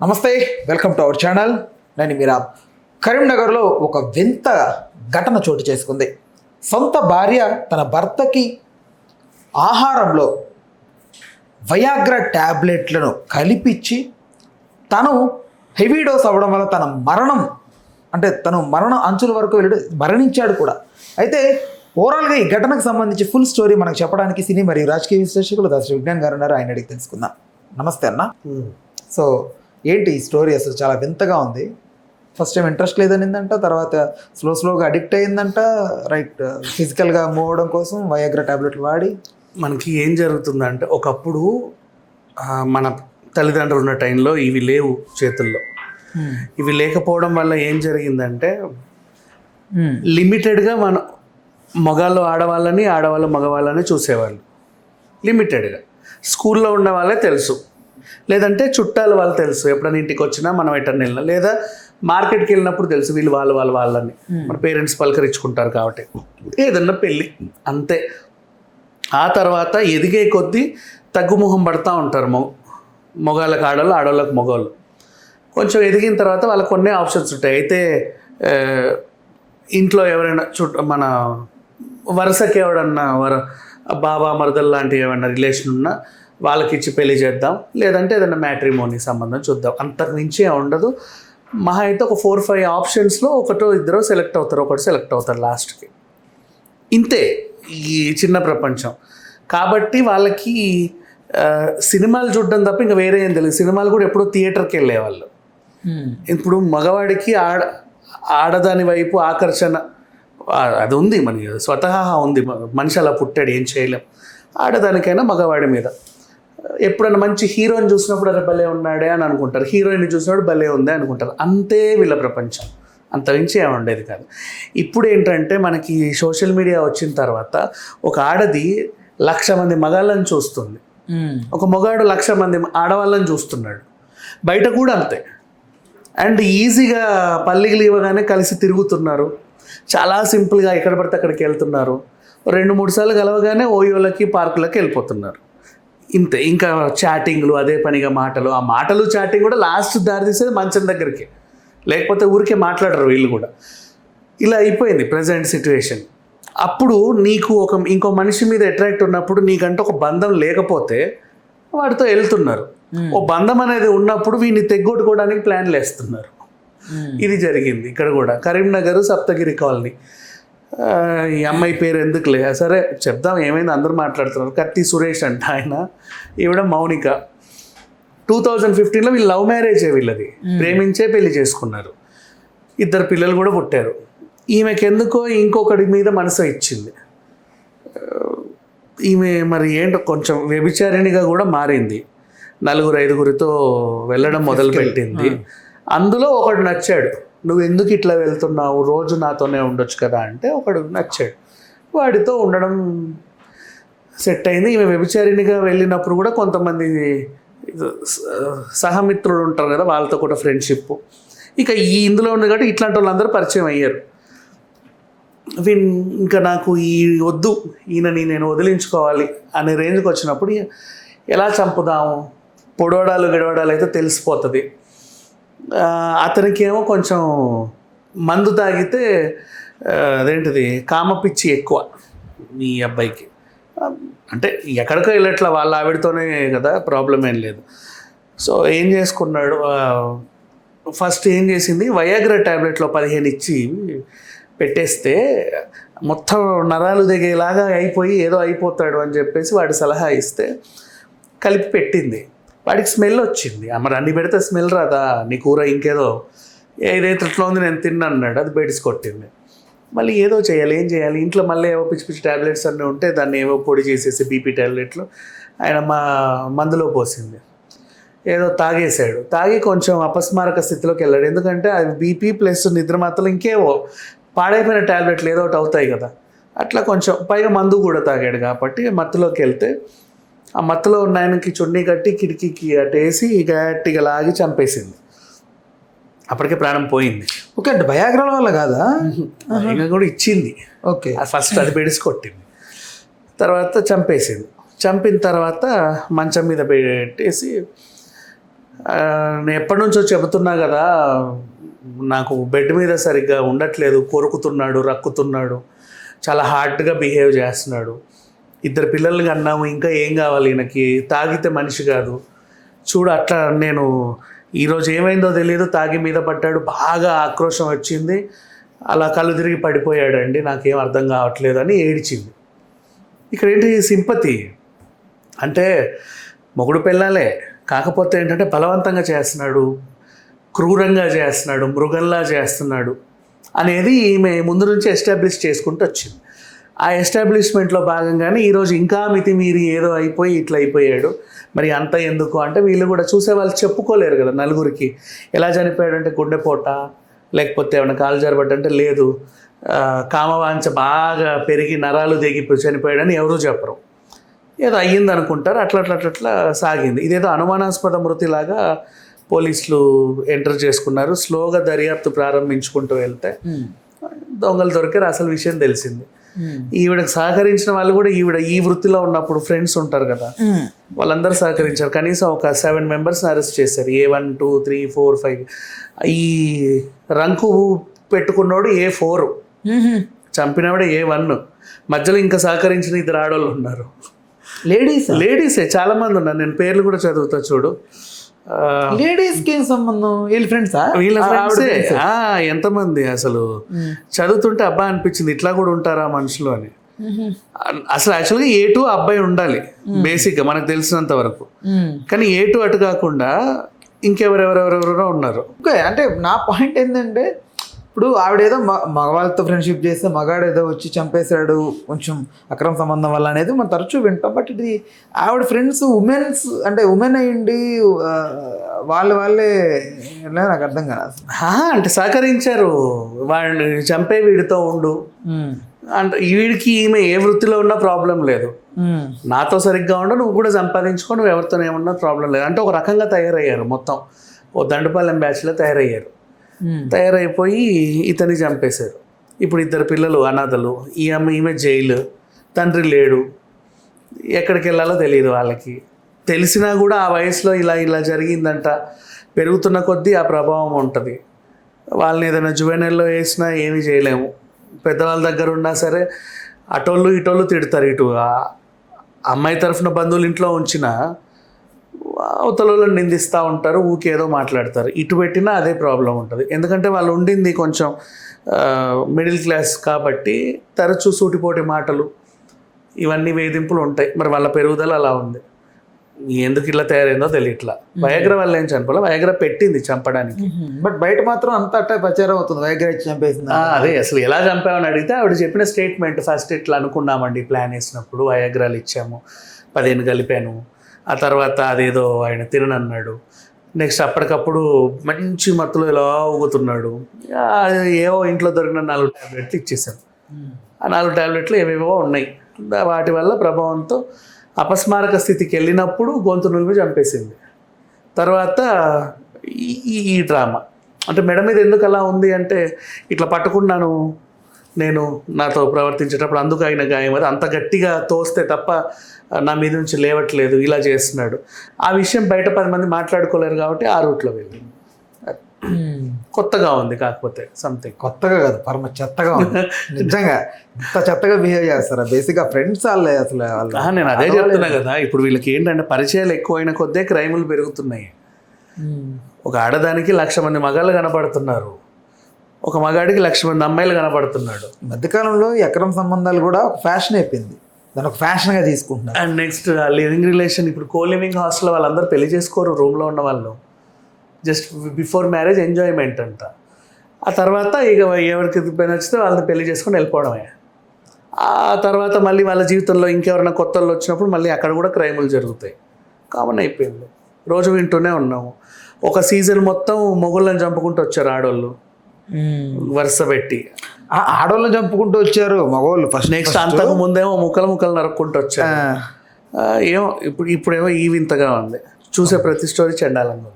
నమస్తే, welcome to our channel. నేను మీరా. కరీంనగర్లో ఒక వింత ఘటన చోటు చేసుకుంది. సొంత భార్య తన భర్తకి ఆహారంలో వయాగ్రా ట్యాబ్లెట్లను కలిపిచ్చి తను హెవీ డోస్ అవ్వడం వల్ల తను మరణం అంచుల వరకు వెళ్ళి మరణించాడు కూడా. అయితే ఓవరాల్గా ఈ ఘటనకు సంబంధించి ఫుల్ స్టోరీ మనకు చెప్పడానికి సినీ మరియు రాజకీయ విశ్లేషకులు దాసరి విజ్ఞాన్ గారు ఉన్నారు. ఆయన అడిగి తెలుసుకుందాం. నమస్తే అన్న. సో ఏంటి ఈ స్టోరీ? అసలు చాలా వింతగా ఉంది. ఫస్ట్ టైం ఇంట్రెస్ట్ లేదనిందంట, తర్వాత స్లోగా అడిక్ట్ అయ్యిందంట, రైట్ ఫిజికల్గా మూవ్ అవ్వడం కోసం వయాగ్రా ట్యాబ్లెట్లు వాడి. మనకి ఏం జరుగుతుందంటే, ఒకప్పుడు మన తల్లిదండ్రులు ఉన్న టైంలో ఇవి లేవు చేతుల్లో. ఇవి లేకపోవడం వల్ల ఏం జరిగిందంటే, లిమిటెడ్గా మన మగాళ్ళు ఆడవాళ్ళు మగవాళ్ళని చూసేవాళ్ళు. లిమిటెడ్గా స్కూల్లో ఉన్న వాళ్ళే తెలుసు, లేదంటే చుట్టాలు వాళ్ళు తెలుసు. ఎప్పుడైనా ఇంటికి వచ్చినా మనం ఎటర్ని వెళ్ళినా, లేదా మార్కెట్కి వెళ్ళినప్పుడు తెలుసు వీళ్ళు వాళ్ళని మన పేరెంట్స్ పలకరించుకుంటారు కాబట్టి. ఏదన్నా పెళ్ళి అంతే. ఆ తర్వాత ఎదిగే కొద్దీ తగ్గుముఖం పడుతూ ఉంటారు. మొగాళ్ళకి ఆడవాళ్ళు, ఆడవాళ్ళకి మగవాళ్ళు. కొంచెం ఎదిగిన తర్వాత వాళ్ళకి కొన్ని ఆప్షన్స్ ఉంటాయి. అయితే ఇంట్లో ఎవరైనా మన వరుసకి ఎవడన్నా బాబా మరదలు లాంటి ఏమన్నా రిలేషన్ ఉన్నా వాళ్ళకి ఇచ్చి పెళ్లి చేద్దాం, లేదంటే ఏదైనా మ్యాట్రిమోనీ సంబంధం చూద్దాం. అంతకు మించి ఉండదు. మహా అయితే ఒక 4-5 ఆప్షన్స్లో ఒకటో సెలెక్ట్ అవుతారు లాస్ట్కి. ఇంతే ఈ చిన్న ప్రపంచం. కాబట్టి వాళ్ళకి సినిమాలు చూడడం తప్ప ఇంకా వేరే ఏం తెలియదు. సినిమాలు కూడా ఎప్పుడో థియేటర్కి వెళ్ళేవాళ్ళు. ఇప్పుడు మగవాడికి ఆడదాని వైపు ఆకర్షణ అది ఉంది, మనకి స్వతహా ఉంది. మనిషి అలా పుట్టాడు, ఏం చేయలేం. ఆడదానికైనా మగవాడి మీద ఎప్పుడైనా మంచి హీరోయిన్ చూసినప్పుడు అరే భలే ఉన్నాడే అని అనుకుంటారు, హీరోయిన్ చూసినప్పుడు భలే ఉందే అనుకుంటారు. అంతే వీళ్ళ ప్రపంచం. అంతమించి ఏమి ఉండేది కాదు. ఇప్పుడు ఏంటంటే మనకి సోషల్ మీడియా వచ్చిన తర్వాత ఒక ఆడది 1,00,000 మంది మగాళ్ళని చూస్తుంది, ఒక మగాడు 1,00,000 మంది ఆడవాళ్ళని చూస్తున్నాడు. బయట కూడా అంతే. అండ్ ఈజీగా పల్లికి ఇవ్వగానే కలిసి తిరుగుతున్నారు. చాలా సింపుల్గా ఎక్కడ పడితే అక్కడికి వెళ్తున్నారు. 2-3 సార్లు కలవగానే ఓయోలకి పార్కులకి వెళ్ళిపోతున్నారు. ఇంతే. ఇంకా చాటింగ్లు, అదే పనిగా మాటలు. ఆ మాటలు చాటింగ్ కూడా లాస్ట్ దారి తీసేది మంచం దగ్గరికి, లేకపోతే ఊరికే మాట్లాడరు వీళ్ళు కూడా. ఇలా అయిపోయింది ప్రజెంట్ సిచ్యువేషన్. అప్పుడు నీకు ఇంకో మనిషి మీద అట్రాక్ట్ ఉన్నప్పుడు, నీకంటే ఒక బంధం లేకపోతే వాడితో వెళ్తున్నారు. ఓ బంధం అనేది ఉన్నప్పుడు వీడిని తెగ్గొట్టుకోవడానికి ప్లాన్లు వేస్తున్నారు. ఇది జరిగింది ఇక్కడ కూడా. కరీంనగర్ సప్తగిరి కాలనీ. ఈ అమ్మాయి పేరు ఎందుకులే, సరే చెప్దాం ఏమైంది, అందరూ మాట్లాడుతున్నారు. కత్తి సురేష్ అంట ఆయన, ఈవిడ మౌనిక. 2015లో వీళ్ళు లవ్ మ్యారేజే వీళ్ళది. ప్రేమించే పెళ్లి చేసుకున్నారు. 2 పిల్లలు కూడా పుట్టారు. ఈమెకి ఎందుకో ఇంకొకటి మీద మనసు ఇచ్చింది. ఈమె మరి ఏంటో కొంచెం వ్యభిచారిణిగా కూడా మారింది. 4-5గురితో వెళ్ళడం మొదలుపెట్టింది. అందులో ఒకడు నచ్చాడు. నువ్వు ఎందుకు ఇట్లా వెళ్తున్నావు, రోజు నాతోనే ఉండొచ్చు కదా అంటే ఒకడు నచ్చాడు. వాడితో ఉండడం సెట్ అయింది. ఈమె వ్యభిచారిణిగా వెళ్ళినప్పుడు కూడా కొంతమంది సహమిత్రులు ఉంటారు కదా, వాళ్ళతో కూడా ఫ్రెండ్షిప్. ఇక ఇందులో ఉంది కాబట్టి ఇట్లాంటి వాళ్ళందరూ పరిచయం అయ్యారు. ఇంకా నాకు వద్దు, ఈయనని నేను వదిలించుకోవాలి అనే రేంజ్కి వచ్చినప్పుడు ఎలా చంపుదాము, పొడవడాలు గడవడాలు అయితే తెలిసిపోతుంది. అతనికి ఏమో కొంచెం మందు తాగితే అదేంటిది కామపిచ్చి ఎక్కువ ఈ అబ్బాయికి. అంటే ఎక్కడికో వెళ్ళట్లా, వాళ్ళ ఆవిడతోనే కదా, ప్రాబ్లం ఏం లేదు. సో ఏం చేసుకున్నాడు, ఫస్ట్ ఏం చేసింది, వయాగ్రా ట్యాబ్లెట్లో 15 ఇచ్చి పెట్టేస్తే మొత్తం నరాలు దిగేలాగా అయిపోయి ఏదో అయిపోతాడు అని చెప్పేసి వాడి సలహా ఇస్తే కలిపి పెట్టింది. వాడికి స్మెల్ వచ్చింది. మరి అన్ని పెడితే స్మెల్ రాదా, నీ కూర ఇంకేదో ఏదైతే ఇట్లా ఉంది నేను తిన్నా అన్నాడు. అది బెడిసి కొట్టింది. మళ్ళీ ఏదో చేయాలి, ఏం చేయాలి, ఇంట్లో మళ్ళీ ఏవో పిచ్చి ట్యాబ్లెట్స్ అన్నీ ఉంటే దాన్ని ఏవో పొడి చేసేసి బీపీ ట్యాబ్లెట్లు ఆయన మందులో పోసింది. ఏదో తాగేశాడు. తాగి కొంచెం అపస్మారక స్థితిలోకి వెళ్ళాడు. ఎందుకంటే అది బీపీ ప్లస్ నిద్ర మాత్రం ఇంకేవో పాడైపోయిన ట్యాబ్లెట్లు ఏదో ఒకటి అవుతాయి కదా, అట్లా కొంచెం పైగా మందు కూడా తాగాడు కాబట్టి మత్తులోకి వెళ్తే ఆ మత్తులో ఉన్న ఆయనకి చున్నీ కట్టి కిటికీకి అటేసి గట్టిగా లాగి చంపేసింది. అప్పటికే ప్రాణం పోయింది. ఓకే, అంటే వయాగ్రాల వల్ల కాదా? ఇంకా కూడా ఇచ్చింది. ఓకే, ఫస్ట్ అది బెడిసి కొట్టింది, తర్వాత చంపేసింది. చంపిన తర్వాత మంచం మీద పెట్టేసి నేను ఎప్పటి నుంచో చెబుతున్నా కదా, నాకు బెడ్ మీద సరిగ్గా ఉండట్లేదు, కొరుకుతున్నాడు, రక్కుతున్నాడు, చాలా హార్డ్గా బిహేవ్ చేస్తున్నాడు, 2 పిల్లలు కన్నాము, ఇంకా ఏం కావాలి ఈయనకి, తాగితే మనిషి కాదు చూడు అట్లా. నేను ఈరోజు ఏమైందో తెలియదు, తాగి మీద పడ్డాడు, బాగా ఆక్రోశం వచ్చింది, అలా కళ్ళు తిరిగి పడిపోయాడండి, నాకేం అర్థం కావట్లేదు అని ఏడిచింది. ఇక్కడ ఏంటి సింపతి అంటే మొగుడు పిల్లలే, కాకపోతే ఏంటంటే బలవంతంగా చేస్తున్నాడు, క్రూరంగా చేస్తున్నాడు, మృగంలా చేస్తున్నాడు అనేది ఈమె ముందు నుంచి ఎస్టాబ్లిష్ చేసుకుంటూ వచ్చింది. ఆ ఎస్టాబ్లిష్మెంట్లో భాగంగానే ఈరోజు ఇంకా మితిమీరి ఏదో అయిపోయి ఇట్లా అయిపోయాడు. మరి అంత ఎందుకు అంటే వీళ్ళు కూడా చూసే వాళ్ళు చెప్పుకోలేరు కదా నలుగురికి. ఎలా చనిపోయాడంటే గుండెపోట, లేకపోతే ఏమైనా కాలు జరబడ్డంటే లేదు, కామవాంఛ బాగా పెరిగి నరాలు దిగిపోయి చనిపోయాడని ఎవరూ చెప్పరు. ఏదో అయ్యింది అనుకుంటారు, అట్లా సాగింది. ఇదేదో అనుమానాస్పద మృతిలాగా పోలీసులు ఎంటర్ చేసుకున్నారు. స్లోగా దర్యాప్తు ప్రారంభించుకుంటూ వెళ్తే దొంగలు దొరికారు. అసలు విషయం తెలిసింది. ఈవిడకి సహకరించిన వాళ్ళు కూడా ఈ వృత్తిలో ఉన్నప్పుడు ఫ్రెండ్స్ ఉంటారు కదా, వాళ్ళందరూ సహకరించారు. కనీసం ఒక 7 మెంబర్స్ని అరెస్ట్ చేశారు. A1, 2, 3, 4, 5. ఈ రంకు పెట్టుకున్నోడు A4, చంపినవాడు A1. మధ్యలో ఇంకా సహకరించిన 2 ఆడవాళ్ళు ఉన్నారు. లేడీసే చాలా మంది ఉన్నారు. నేను పేర్లు కూడా చదువుతా చూడు. లేడీస్కి ఏం సంబంధం? వీళ్ళ ఫ్రెండ్సా? వీళ్ళ ఫ్రెండ్సే. ఎంతమంది అసలు చదువుతుంటే అబ్బా అనిపించింది, ఇట్లా కూడా ఉంటారా మనుషులు అని. అసలు యాక్చువల్గా A2 అబ్బాయి ఉండాలి బేసిక్గా మనకు తెలిసినంత వరకు, కానీ A2 అటు కాకుండా ఇంకెవరెవరెవరెవరో ఉన్నారు. ఓకే, అంటే నా పాయింట్ ఏంటంటే ఇప్పుడు ఆవిడేదో మగవాళ్ళతో ఫ్రెండ్షిప్ చేస్తే మగాడేదో వచ్చి చంపేశాడు కొంచెం అక్రమ సంబంధం వల్ల అనేది మనం తరచూ వింటాం. బట్ ఇది ఆవిడ ఫ్రెండ్స్ ఉమెన్ అయ్యిండి వాళ్ళే నాకు అర్థం కాదు. అంటే సహకరించారు, వాడిని చంపే వీడితో ఉండు అంటే వీడికి ఈమె ఏ వృత్తిలో ఉన్నా ప్రాబ్లం లేదు, నాతో సరిగ్గా ఉండు, నువ్వు కూడా సంపాదించుకో, నువ్వు ఎవరితో ఏమన్నా ప్రాబ్లం లేదు అంటే ఒక రకంగా తయారయ్యారు. మొత్తం ఓ దండపాలెం బ్యాచ్లో తయారయ్యారు. తయారైపోయి ఇతన్ని చంపేశారు. ఇప్పుడు 2 పిల్లలు అనాథలు, ఈమె జైలు, తండ్రి లేడు, ఎక్కడికి వెళ్ళాలో తెలియదు వాళ్ళకి. తెలిసినా కూడా ఆ వయసులో ఇలా జరిగిందంట. పెరుగుతున్న కొద్దీ ఆ ప్రభావం ఉంటుంది. వాళ్ళని ఏదైనా జువెనల్లో వేసినా ఏమీ చేయలేము. పెద్దవాళ్ళ దగ్గర ఉన్నా సరే అటోళ్ళు ఇటోళ్ళు తిడతారు. ఇటు అమ్మాయి తరఫున బంధువులు ఇంట్లో ఉంచినా అవతలలో నిందిస్తూ ఉంటారు, ఊకేదో మాట్లాడతారు. ఇటు పెట్టినా అదే ప్రాబ్లం ఉంటుంది. ఎందుకంటే వాళ్ళు ఉండింది కొంచెం మిడిల్ క్లాస్ కాబట్టి తరచూ సూటిపోటి మాటలు, ఇవన్నీ వేధింపులు ఉంటాయి. మరి వాళ్ళ పెరుగుదల అలా ఉంది. ఎందుకు ఇట్లా తయారైందో తెలియట్లా. వయాగ్రా వల్ల ఏం చనిపోలే, వయాగ్రా పెట్టింది చంపడానికి. బట్ బయట మాత్రం అంత అట్టే ప్రచారం అవుతుంది, వయాగ్రా ఇచ్చి చంపేసింది. అదే అసలు ఎలా చంపామని అడిగితే ఆవిడ చెప్పిన స్టేట్మెంట్, ఫస్ట్ ఇట్లా అనుకున్నామండి ప్లాన్ వేసినప్పుడు, వయాగ్రాలు ఇచ్చాము, 15 కలిపాను, ఆ తర్వాత అదేదో ఆయన తిననన్నాడు, నెక్స్ట్ అప్పటికప్పుడు మంచి మత్తులో ఇలా ఊగుతున్నాడు, ఏవో ఇంట్లో దొరికిన 4 టాబ్లెట్లు ఇచ్చేసాను. ఆ 4 టాబ్లెట్లు ఏవేవో ఉన్నాయి. వాటి వల్ల ప్రభావంతో అపస్మారక స్థితికి వెళ్ళినప్పుడు గొంతు నువ్వు చంపేసింది. తర్వాత ఈ డ్రామా అంటే మెడ మీద ఎందుకు అలా ఉంది అంటే ఇట్లా పట్టుకున్నాను నేను నాతో ప్రవర్తించేటప్పుడు, అందుకు అయిన గాయం అది, అంత గట్టిగా తోస్తే తప్ప నా మీద నుంచి లేవట్లేదు, ఇలా చేస్తున్నాడు. ఆ విషయం బయట 10 మంది మాట్లాడుకోలేరు కాబట్టి ఆ రూట్లో వెళ్ళింది. కొత్తగా ఉంది, కాకపోతే సంథింగ్ కొత్తగా కాదు, పరమ చెత్తగా ఉంది. నిజంగా ఇంత చెత్తగా బిహేవ్ చేస్తారా? బేసిక్గా ఫ్రెండ్స్ వాళ్ళే అసలు. నేను అదే చెప్తున్నా కదా, ఇప్పుడు వీళ్ళకి ఏంటంటే పరిచయాలు ఎక్కువైన కొద్దే క్రైములు పెరుగుతున్నాయి. ఒక ఆడదానికి 1,00,000 మంది మగాళ్ళు కనపడుతున్నారు, ఒక మగాడికి 1,00,000 మంది అమ్మాయిలు కనపడుతున్నాడు. మధ్యకాలంలో ఈ అక్రమ సంబంధాలు కూడా ఒక ఫ్యాషన్ అయిపోయింది, దాన్ని ఒక ఫ్యాషన్గా తీసుకుంటున్నారు. And next living relation. ఇప్పుడు లివింగ్ హాస్టల్ వాళ్ళందరూ పెళ్లి చేసుకోరు, రూమ్లో ఉన్న వాళ్ళు జస్ట్ బిఫోర్ మ్యారేజ్ ఎంజాయ్మెంట్ అంట. ఆ తర్వాత ఇక ఎవరికి నచ్చితే వాళ్ళని పెళ్లి చేసుకొని వెళ్ళిపోవడమే. ఆ తర్వాత మళ్ళీ వాళ్ళ జీవితంలో ఇంకెవరైనా కొత్త వాళ్ళు వచ్చినప్పుడు మళ్ళీ అక్కడ కూడా క్రైములు జరుగుతాయి. కామన్ అయిపోయింది, రోజు వింటూనే ఉన్నాము. ఒక సీజన్ మొత్తం మొగుళ్ళని చంపుకుంటూ వచ్చారు ఆడవాళ్ళు, వరుస పెట్టి. ఆడవాళ్ళని చంపుకుంటూ వచ్చారు మగవాళ్ళు ఫస్ట్. నెక్స్ట్ అంతకు ముందేమో ముక్కలు నరుక్కుంటూ వచ్చారు. ఏమో ఇప్పుడేమో ఈ వింతగా ఉంది. చూసే ప్రతి స్టోరీ చండాలంగా.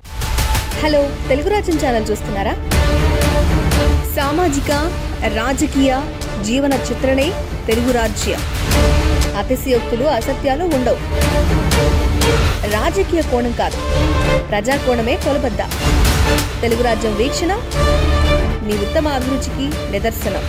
హలో, తెలుగు రాజ్యం ఛానల్ చూస్తున్నారా? సామాజిక రాజకీయ జీవన చిత్రణే తెలుగు రాజ్యం. అతిశయోక్తులు అసత్యాలు ఉండవు. రాజకీయ కోణం కాదు, ప్రజా కోణమే కొలబద్ద. తెలుగు రాజ్యం వీక్షణ మీ ఉత్తమ అభిరుచికి నిదర్శనం.